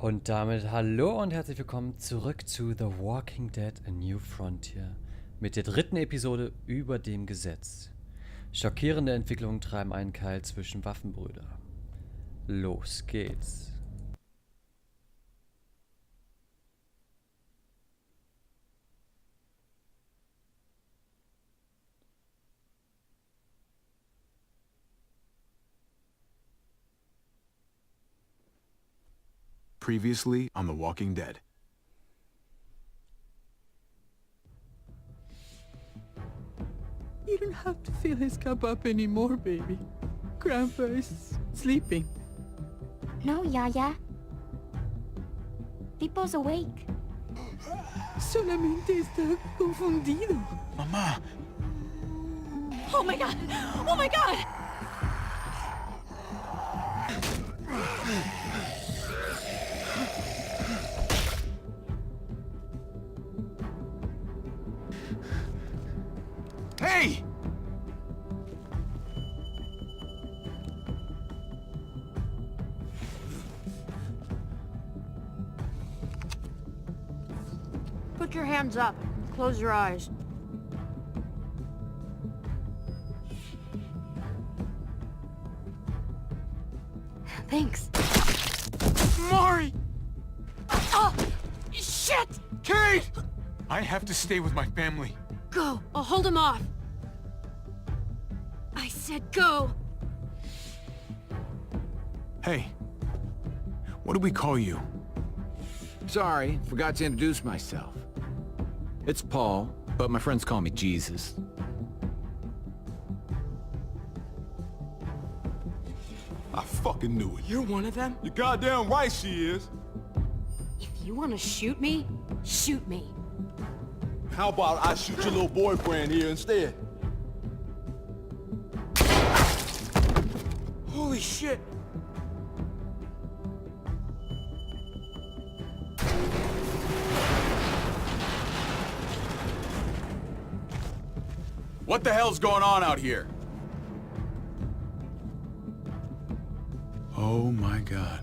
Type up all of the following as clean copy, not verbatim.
Und damit hallo und herzlich willkommen zurück zu The Walking Dead: A New Frontier mit der dritten Episode über dem Gesetz. Schockierende Entwicklungen treiben einen Keil zwischen Waffenbrüder. Los geht's. Previously on The Walking Dead. You don't have to fill his cup up anymore, baby. Grandpa is sleeping. No, Yaya. Pipo's awake. Solamente está confundido. Mamá! Oh my god! Oh my god! Hey! Put your hands up. Close your eyes. Thanks. Mari! Oh! Shit! Kate! I have to stay with my family. Go. I'll hold him off. I said go. Hey. What do we call you? Sorry, forgot to introduce myself. It's Paul, but my friends call me Jesus. I fucking knew it. You're one of them? You're goddamn right she is. If you want to shoot me, shoot me. How about I shoot your little boyfriend here instead? Holy shit! What the hell's going on out here? Oh my god.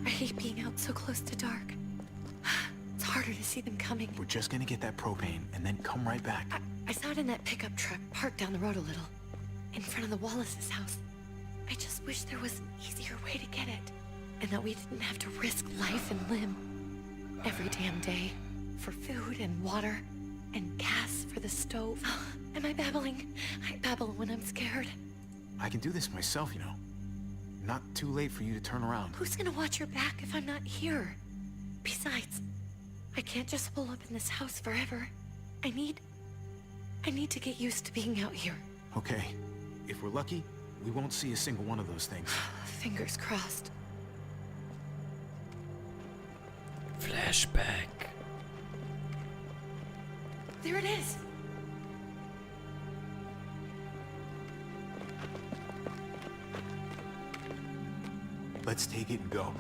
I hate being out so close to dark. It's harder to see them coming. We're just gonna get that propane and then come right back. I saw it in that pickup truck parked down the road a little, in front of the Wallace's house. I just wish there was an easier way to get it, and that we didn't have to risk life and limb every damn day for food and water and gas for the stove. Am I babbling? I babble when I'm scared. I can do this myself, you know. Not too late for you to turn around. Who's gonna watch your back if I'm not here? Besides, I can't just pull up in this house forever. I need to get used to being out here. Okay. If we're lucky, we won't see a single one of those things. Fingers crossed. Flashback. There it is! Let's take it and go.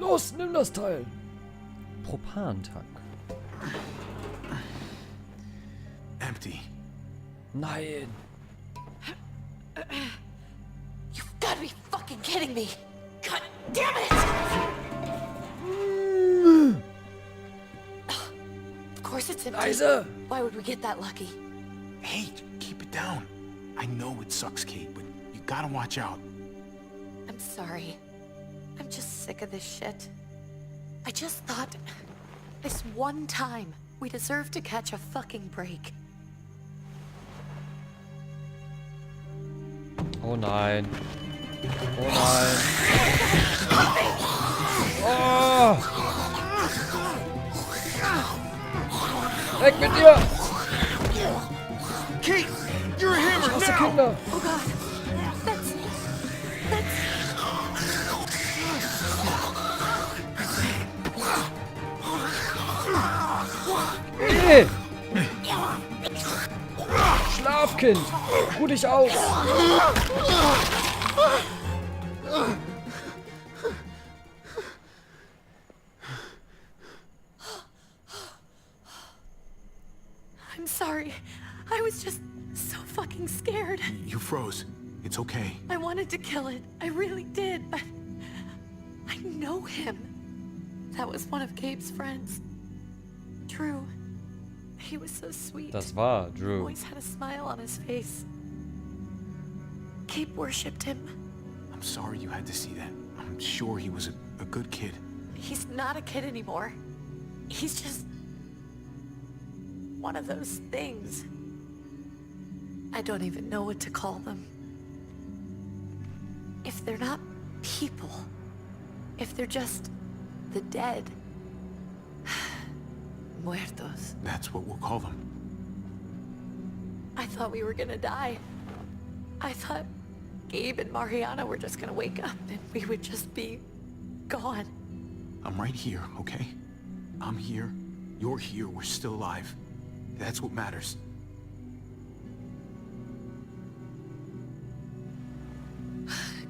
Los, nimm das Teil. Propantank. Empty. Nein. You've gotta be fucking kidding me! God damn it! Of course it's empty. Leise. Why would we get that lucky? Hey, keep it down. I know it sucks, Kate, but you gotta watch out. I'm sorry. I'm just sick of this shit. I just thought, this one time, we deserve to catch a fucking break. Oh nein. Oh nein. Oh! Weg mit dir! Kate, you're a hammer Scheiße, now! Kinder! Oh god. That's... Nee. Schlaf, Kind. Ruh dich aus. I'm sorry. I was just so fucking scared. You froze. It's okay. I wanted to kill it. I really did, but I know him. That was one of Gabe's friends. Drew. He was so sweet. Das war Drew. Always had a smile on his face. Gabe worshipped him. I'm sorry you had to see that. I'm sure he was a good kid. He's not a kid anymore. He's just one of those things. I don't even know what to call them. If they're not people, if they're just the dead, muertos. That's what we'll call them. I thought we were gonna die. I thought Gabe and Mariana were just gonna wake up and we would just be gone. I'm right here, okay? I'm here. You're here. We're still alive. That's what matters.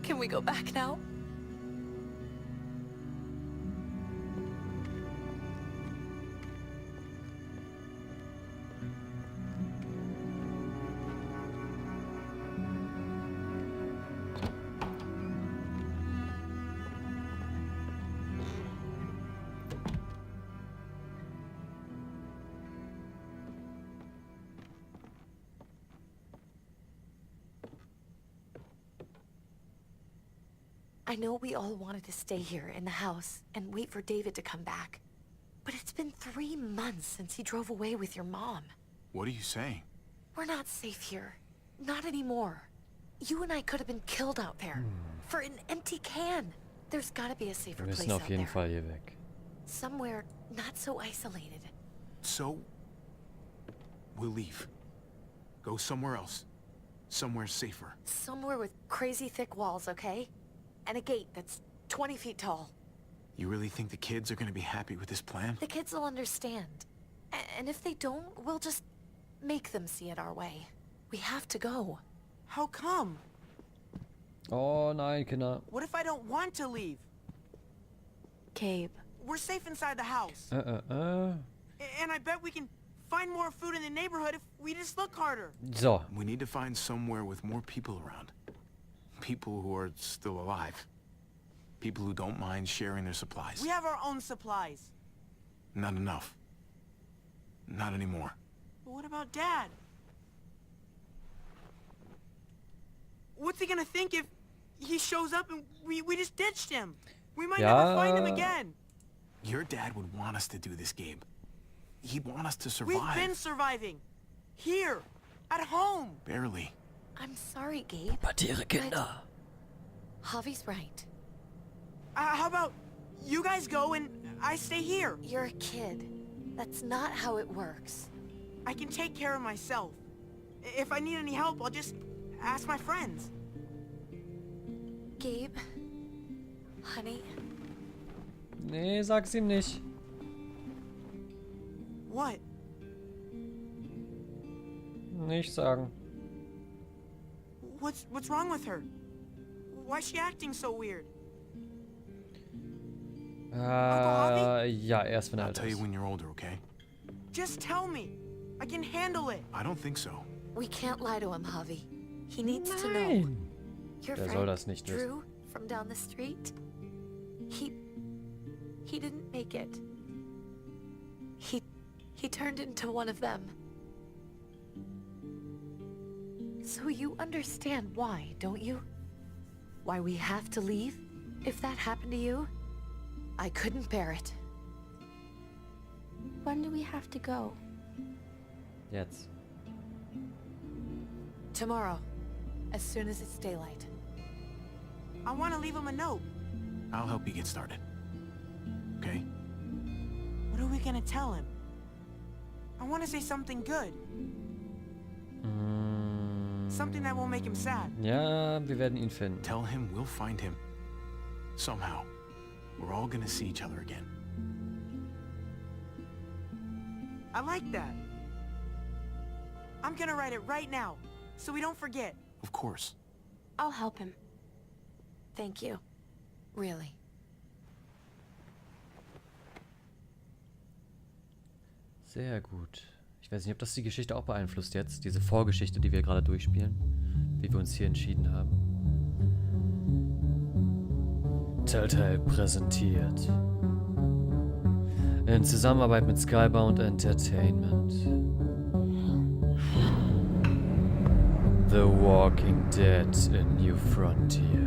Can we go back now? I know we all wanted to stay here in the house and wait for David to come back. But it's been 3 months since he drove away with your mom. What are you saying? We're not safe here. Not anymore. You and I could have been killed out there. For an empty can. There's gotta be a safer Wir place müssen out auf jeden there. Fall hier weg. Somewhere not so isolated. So, we'll leave. Go somewhere else. Somewhere safer. Somewhere with crazy thick walls, okay? And a gate that's 20 feet tall. You really think the kids are gonna be happy with this plan? The kids will understand. And if they don't, we'll just make them see it our way. We have to go. How come? Oh nein, Kinder. What if I don't want to leave? Gabe. We're safe inside the house. And I bet we can find more food in the neighborhood if we just look harder. So. We need to find somewhere with more people around. People who are still alive. People who don't mind sharing their supplies. We have our own supplies. Not enough. Not anymore. But what about Dad? What's he gonna think if he shows up and we just ditched him? We might never find him again. Your dad would want us to do this, Gabe. He'd want us to survive. We've been surviving. Here. At home. Barely. I'm sorry, Gabe. But ihre Kinder. Javi's right. How about you guys go and I stay here? You're a kid. That's not how it works. I can take care of myself. If I need any help, I'll just ask my friends. Gabe? Honey? Nee, sag's ihm nicht. What? Nicht sagen. What's wrong with her? Why's she acting so weird? Ja, erst wenn er I'll alt tell you ist. when you're older, okay? Just tell me. I can handle it. I don't think so. We can't lie to him, Javi. He needs to know. Nein. Your Er soll friend, das nicht wissen. Drew, from down the street, he didn't make it. He turned into one of them. So you understand why, don't you? Why we have to leave? If that happened to you, I couldn't bear it. When do we have to go? Jetzt. Tomorrow, as soon as it's daylight. I want to leave him a note. I'll help you get started. Okay? What are we gonna tell him? I want to say something good. Something that won't make him sad. Ja, wir werden ihn finden. Tell him we'll find him. Somehow. We're all gonna see each other again. I like that. I'm gonna write it right now, so we don't forget. Of course. I'll help him. Thank you. Really. Sehr gut. Ich weiß nicht, ob das die Geschichte auch beeinflusst jetzt, diese Vorgeschichte, die wir gerade durchspielen, wie wir uns hier entschieden haben. Telltale präsentiert. In Zusammenarbeit mit Skybound Entertainment. The Walking Dead: A New Frontier.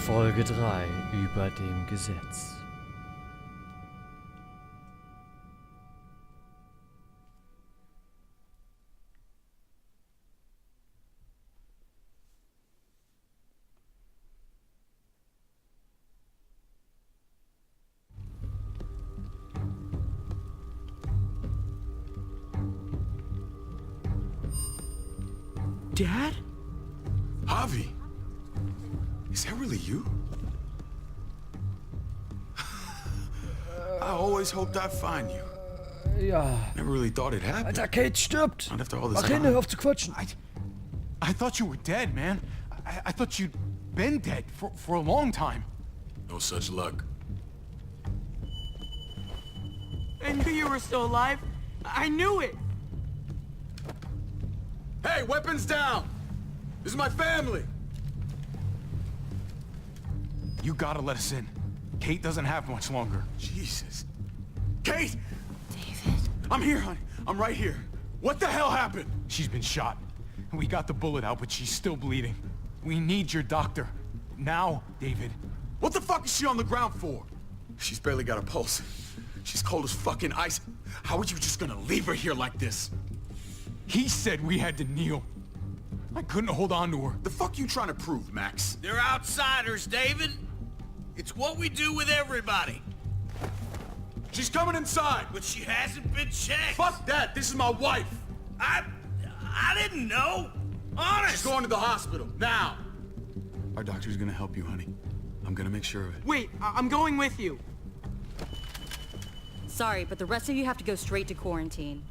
Folge 3 über dem Gesetz. Dad? Javi! Is that really you? I always hoped I'd find you. Ja. Never really thought it happened. Alter, Kate stirbt! Not after all this Mach hin, time. hör auf zu quatschen! I thought you were dead, man. I thought you'd been dead for a long time. No such luck. I knew you were still alive. I knew it. Hey, weapons down! This is my family! You gotta let us in. Kate doesn't have much longer. Jesus. Kate! David? I'm here, honey. I'm right here. What the hell happened? She's been shot. We got the bullet out, but she's still bleeding. We need your doctor. Now, David. What the fuck is she on the ground for? She's barely got a pulse. She's cold as fucking ice. How are you just gonna leave her here like this? He said we had to kneel. I couldn't hold on to her. The fuck you trying to prove, Max? They're outsiders, David. It's what we do with everybody. She's coming inside. But she hasn't been checked. Fuck that. This is my wife. I didn't know. Honest. She's going to the hospital. Now. Our doctor's gonna help you, honey. I'm gonna make sure of it. Wait, I'm going with you. Sorry, but the rest of you have to go straight to quarantine.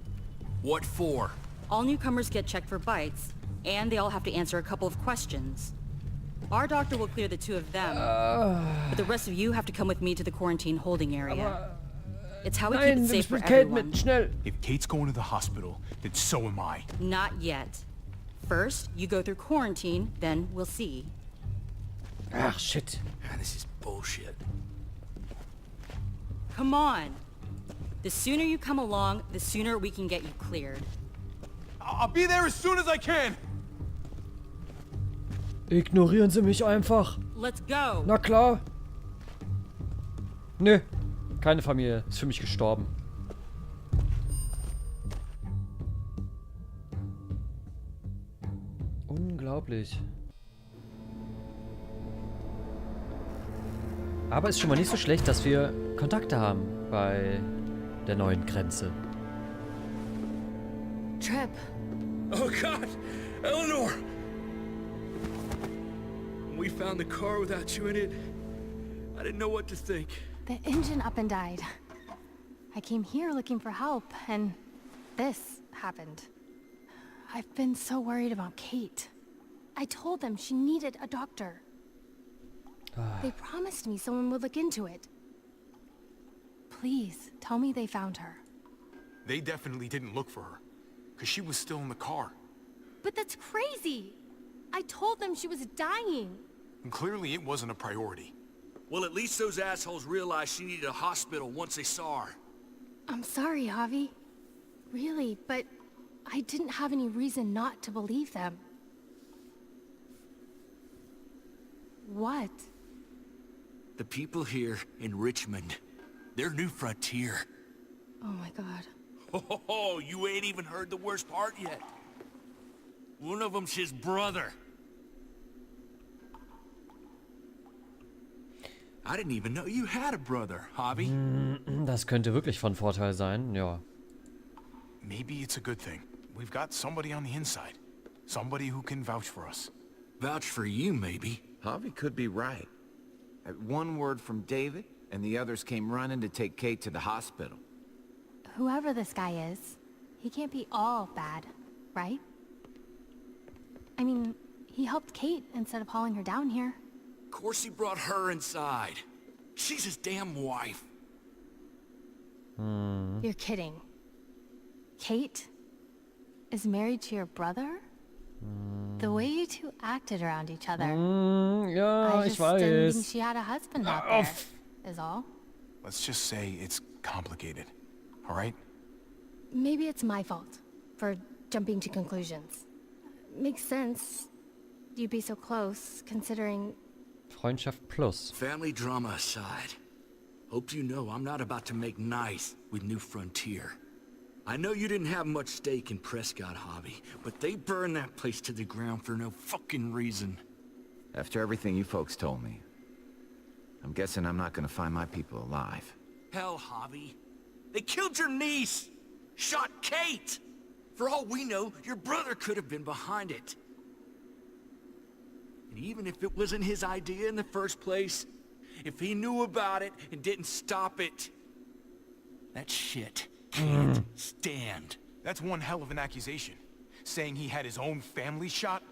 What for? All newcomers get checked for bites, and they all have to answer a couple of questions. Our doctor will clear the two of them, but the rest of you have to come with me to the quarantine holding area. It's how we keep it safe for everyone. Schnell! If Kate's going to the hospital, then so am I. Not yet. First, you go through quarantine, then we'll see. Ach, shit. Man, this is bullshit. Come on. The sooner you come along, the sooner we can get you cleared. I'll be there as soon as I can. Ignorieren Sie mich einfach. Let's go. Na klar. Nö. Keine Familie. Ist für mich gestorben. Unglaublich. Aber ist schon mal nicht so schlecht, dass wir Kontakte haben bei der neuen Grenze. Trip. Oh God, Eleanor! When we found the car without you in it, I didn't know what to think. The engine up and died. I came here looking for help, and this happened. I've been so worried about Kate. I told them she needed a doctor. They promised me someone would look into it. Please, tell me they found her. They definitely didn't look for her, because she was still in the car. But that's crazy! I told them she was dying. And clearly it wasn't a priority. Well, at least those assholes realized she needed a hospital once they saw her. I'm sorry, Javi. Really, but I didn't have any reason not to believe them. What? The people here in Richmond, their new frontier. Oh my god. Oh, you ain't even heard the worst part yet. One of them's his brother. I didn't even know you had a brother, Javi. Das könnte wirklich von Vorteil sein, ja. Maybe it's a good thing. We've got somebody on the inside. Somebody who can vouch for us. Vouch for you, maybe. Javi could be right. At one word from David, and the others came running to take Kate to the hospital. Whoever this guy is, he can't be all bad, right? I mean, he helped Kate instead of hauling her down here. Of course he brought her inside. She's his damn wife. You're kidding. Kate is married to your brother? The way you two acted around each other. Ja, I ich just didn't think weiß. she had a husband out there, is all. Let's just say it's complicated. All right? Maybe it's my fault for jumping to conclusions. Makes sense. You'd be so close, considering... Freundschaft plus. Family drama aside, hope you know I'm not about to make nice with New Frontier. I know you didn't have much stake in Prescott, Javi, but they burned that place to the ground for no fucking reason. After everything you folks told me, I'm guessing I'm not gonna find my people alive. Hell, Javi. They killed your niece! Shot Kate! For all we know, your brother could have been behind it. And even if it wasn't his idea in the first place, if he knew about it and didn't stop it, that shit can't stand. That's one hell of an accusation. Saying he had his own family shot?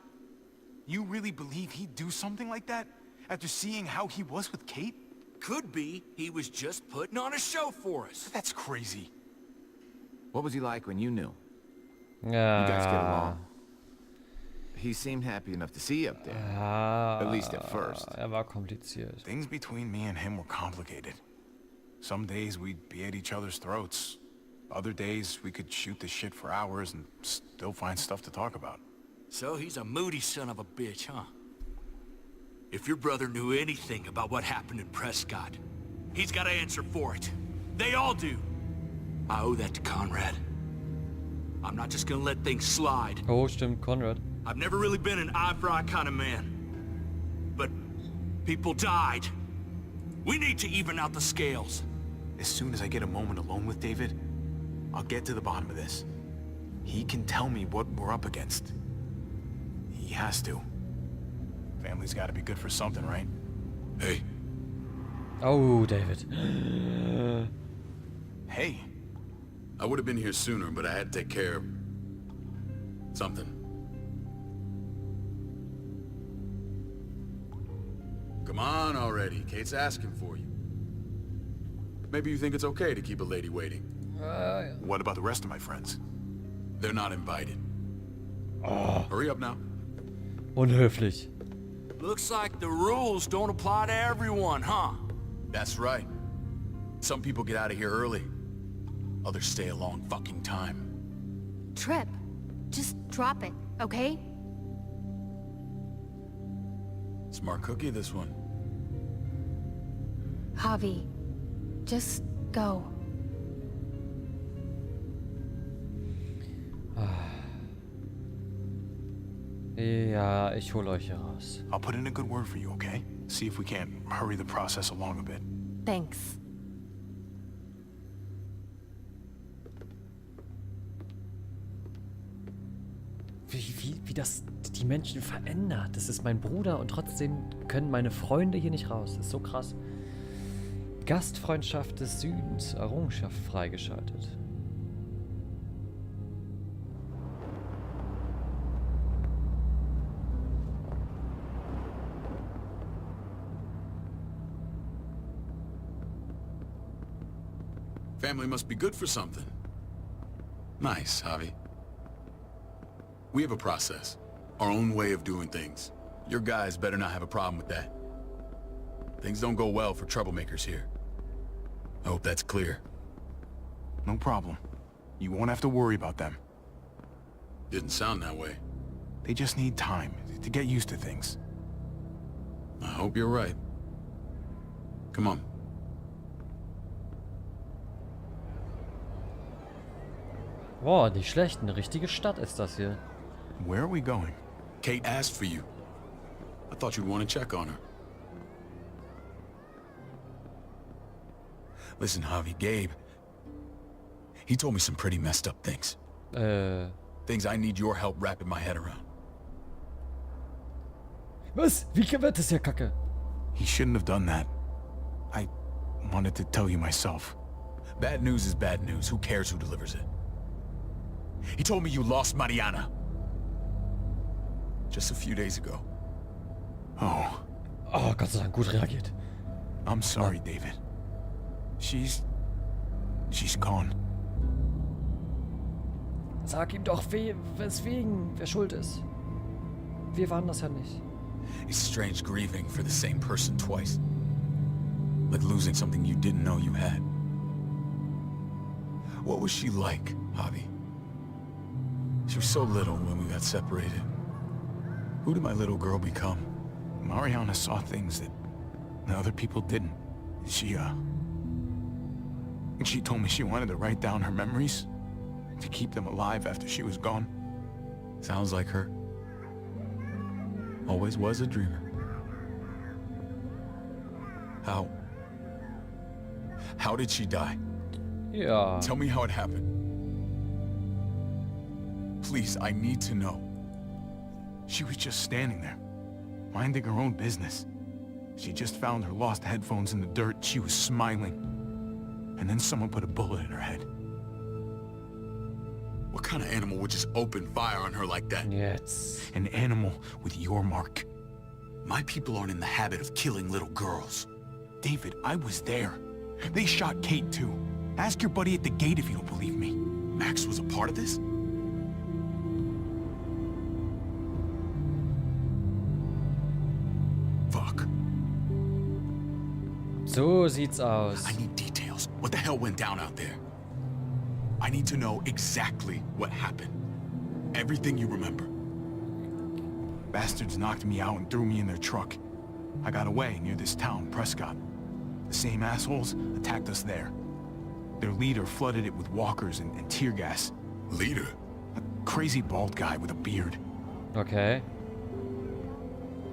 You really believe he'd do something like that? After seeing how he was with Kate? Could be he was just putting on a show for us. That's crazy. What was he like when you knew? You guys get Ja. along? He seemed happy enough to see you up there. At least at first. War kompliziert. Things between me and him were complicated. Some days we'd be at each other's throats. Other days we could shoot the shit for hours and still find stuff to talk about. So he's a moody son of a bitch, huh? If your brother knew anything about what happened in Prescott, he's got to answer for it. They all do. I owe that to Conrad. I'm not just gonna let things slide. Oh, stimmt, Konrad. I've never really been an eye-for-eye kind of man. But people died. We need to even out the scales. As soon as I get a moment alone with David, I'll get to the bottom of this. He can tell me what we're up against. He has to. Family's gotta be good for something, right? Hey. Oh, David. Hey. I would have been here sooner, but I had to take care of something. Come on already. Kate's asking for you. Maybe you think it's okay to keep a lady waiting. What about the rest of my friends? They're not invited. Hurry up now. Unhöflich. Looks like the rules don't apply to everyone, huh? That's right. Some people get out of here early. Others stay a long fucking time. Trip, just drop it, okay? Smart cookie, this one. Javi, just go. Ja, ich hol euch hier raus. I'll put in a good word for you, okay? See if we can't hurry the process along a bit. Thanks. Wie das die Menschen verändert. Das ist mein Bruder und trotzdem können meine Freunde hier nicht raus. Das ist so krass. Gastfreundschaft des Südens, Errungenschaft freigeschaltet. Family must be good for something. Nice, Javi. We have a process. Our own way of doing things. Your guys better not have a problem with that. Things don't go well for troublemakers here. I hope that's clear. No problem. You won't have to worry about them. Didn't sound that way. They just need time to get used to things. I hope you're right. Come on. Boah, nicht schlecht. Eine richtige Stadt ist das hier. Where are we going? Kate asked for you. I thought you'd want to check on her. Listen, Javi, Gabe, he told me some pretty messed up things. Things I need your help wrapping my head around. Was? Wie wird das hier kacke? He shouldn't have done that. I wanted to tell you myself. Bad news is bad news. Who cares who delivers it? He told me you lost Mariana. Just a few days ago. Oh. Oh, Gott sei Dank, gut reagiert. I'm sorry, David. She's gone. Sag ihm doch, weswegen, wer schuld ist. Wir waren das ja nicht. It's strange grieving for the same person twice. Like losing something you didn't know you had. What was she like, Javi? She was so little when we got separated. Who did my little girl become? Mariana saw things that other people didn't. She told me she wanted to write down her memories to keep them alive after she was gone. Sounds like her. Always was a dreamer. How did she die? Ja. Tell me how it happened. Please, I need to know. She was just standing there, minding her own business. She just found her lost headphones in the dirt. She was smiling. And then someone put a bullet in her head. What kind of animal would just open fire on her like that? Jetzt. An animal with your mark. My people aren't in the habit of killing little girls. David, I was there. They shot Kate too. Ask your buddy at the gate if you don't believe me. Max was a part of this? Fuck. So sieht's aus. I need details. What the hell went down out there? I need to know exactly what happened. Everything you remember. Bastards knocked me out and threw me in their truck. I got away near this town, Prescott. The same assholes attacked us there. Their leader flooded it with walkers and tear gas. Leader? A crazy bald guy with a beard. Okay.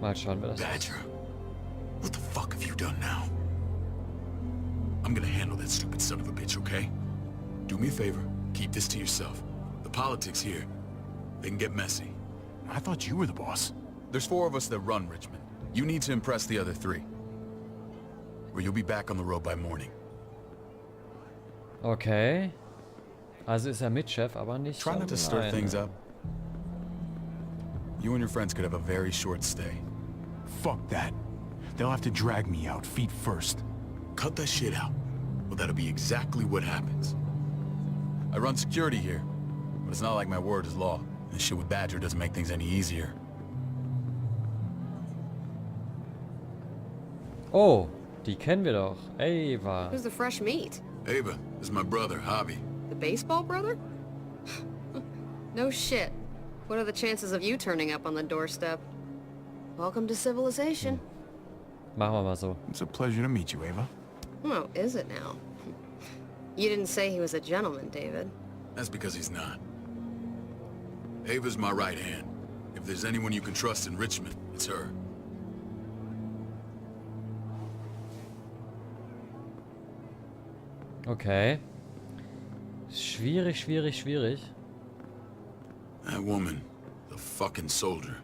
Mal schauen, wer das ist. Badger, what the fuck have you done now? I'm gonna handle that stupid son of a bitch, okay? Do me a favor, keep this to yourself. The politics here, they can get messy. I thought you were the boss. There's 4 of us that run Richmond. You need to impress the other 3. Or you'll be back on the road by morning. Okay. Also ist er Mitchef, aber nicht Try not to stir alleine. things up. You and your friends could have a very short stay. Fuck that. They'll have to drag me out, feet first. Cut that shit out. Well, that'll be exactly what happens. I run security here, but it's not like my word is law. This shit with Badger doesn't make things any easier. Oh, die kennen wir doch. Ava. Who's the fresh meat? Ava, this is my brother, Javi. The baseball brother? No shit. What are the chances of you turning up on the doorstep? Welcome to civilization. Machen wir mal so. It's a pleasure to meet you, Ava. Oh, is it now? You didn't say he was a gentleman, David. That's because he's not. Ava's my right hand. If there's anyone you can trust in Richmond, it's her. Okay. Schwierig, schwierig, schwierig. That woman, the fucking soldier.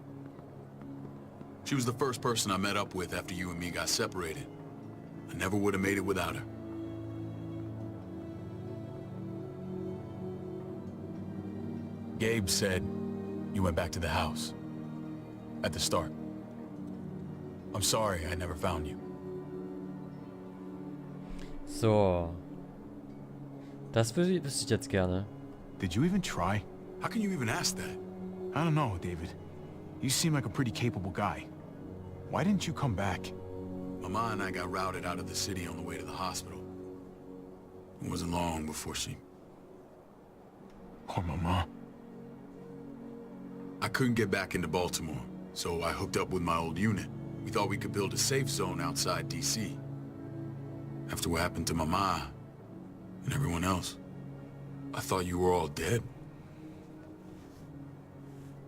She was the first person I met up with after you and me got separated. I never would have made it without her. Gabe said you went back to the house. At the start. I'm sorry I never found you. So. Das wüsste ich jetzt gerne. Did you even try? How can you even ask that? I don't know, David. You seem like a pretty capable guy. Why didn't you come back? Mama and I got routed out of the city on the way to the hospital. It wasn't long before she... Poor Mama. I couldn't get back into Baltimore, so I hooked up with my old unit. We thought we could build a safe zone outside D.C. After what happened to Mama and everyone else, I thought you were all dead.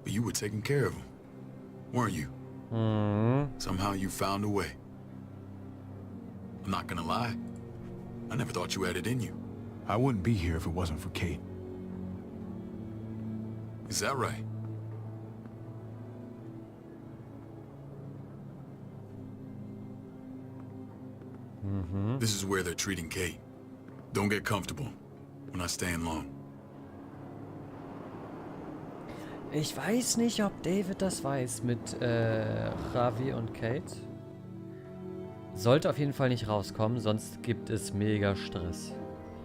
But you were taking care of them, weren't you? Somehow you found a way. I'm not gonna lie. I never thought you had it in you. I wouldn't be here if it wasn't for Kate. Is that right? This is where they're treating Kate. Don't get comfortable. We're not staying long. Ich weiß nicht, ob David das weiß mit Ravi und Kate. Sollte auf jeden Fall nicht rauskommen, sonst gibt es mega Stress.